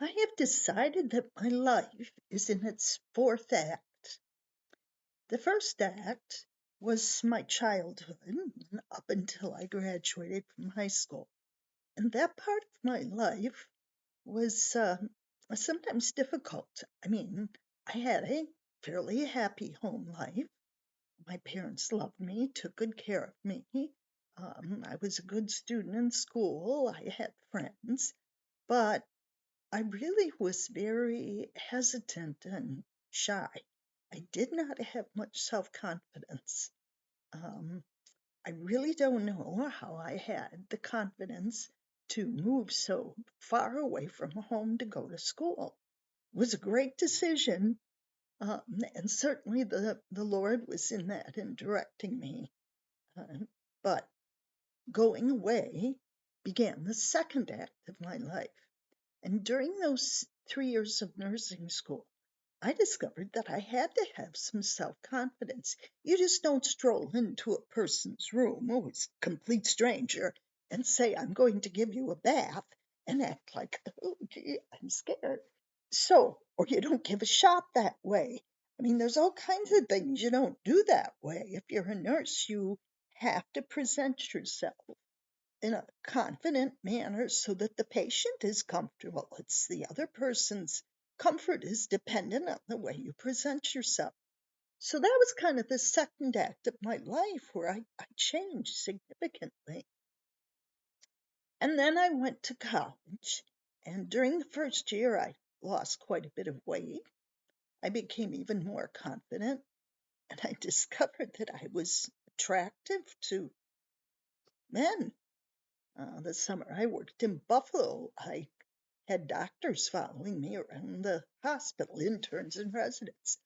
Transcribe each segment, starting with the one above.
I have decided that my life is in its fourth act. The first act was my childhood up until I graduated from high school. And that part of my life was sometimes difficult. I mean, I had a fairly happy home life. My parents loved me, took good care of me. I was a good student in school. I had friends. But I really was very hesitant and shy. I did not have much self confidence. Um, I really don't know how I had the confidence to move so far away from home to go to school. It was a great decision, and certainly the Lord was in that and directing me. Uh, but going away began the second act of my life. And during those 3 years of nursing school, I discovered that I had to have some self confidence. You just don't stroll into a person's room who is a complete stranger and say, I'm going to give you a bath and act like, oh, gee, I'm scared. So, or you don't give a shot that way. I mean, there's all kinds of things you don't do that way. If you're a nurse, you have to present yourself in a confident manner so that the patient is comfortable. It's the other person's comfort is dependent on the way you present yourself. So that was kind of the second act of my life where I changed significantly. And then I went to college. And during the first year, I lost quite a bit of weight. I became even more confident. And I discovered that I was attractive to men. The summer I worked in Buffalo, I had doctors following me around the hospital, interns and residents.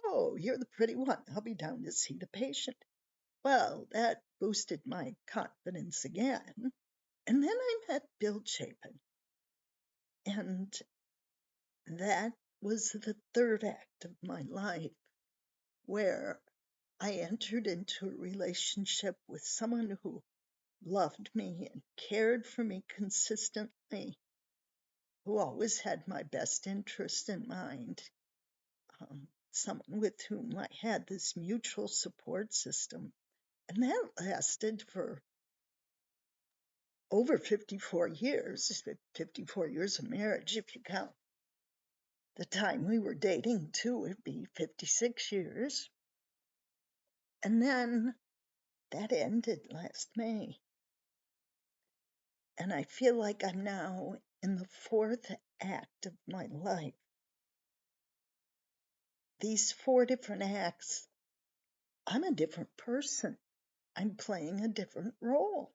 Oh, you're the pretty one. I'll be down to see the patient. Well, that boosted my confidence again. And then I met Bill Chapin, and that was the third act of my life where I entered into a relationship with someone who loved me and cared for me consistently, who always had my best interest in mind, someone with whom I had this mutual support system. And that lasted for over 54 years, 54 years of marriage, if you count the time we were dating, too, it'd be 56 years. And then that ended last May. And I feel like I'm now in the fourth act of my life. These four different acts, I'm a different person. I'm playing a different role.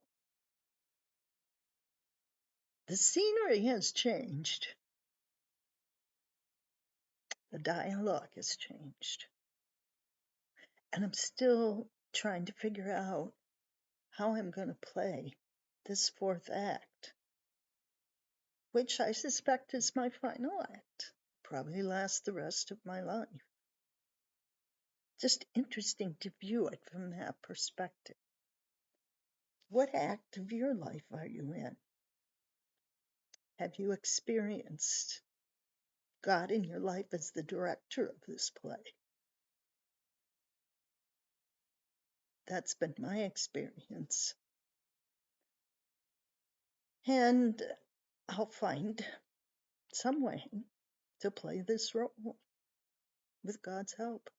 The scenery has changed. The dialogue has changed. And I'm still trying to figure out how I'm going to play this fourth act, which I suspect is my final act. Probably last the rest of my life. Just interesting to view it from that perspective. What act of your life are you in? Have you experienced God in your life as the director of this play? That's been my experience. And I'll find some way to play this role with God's help.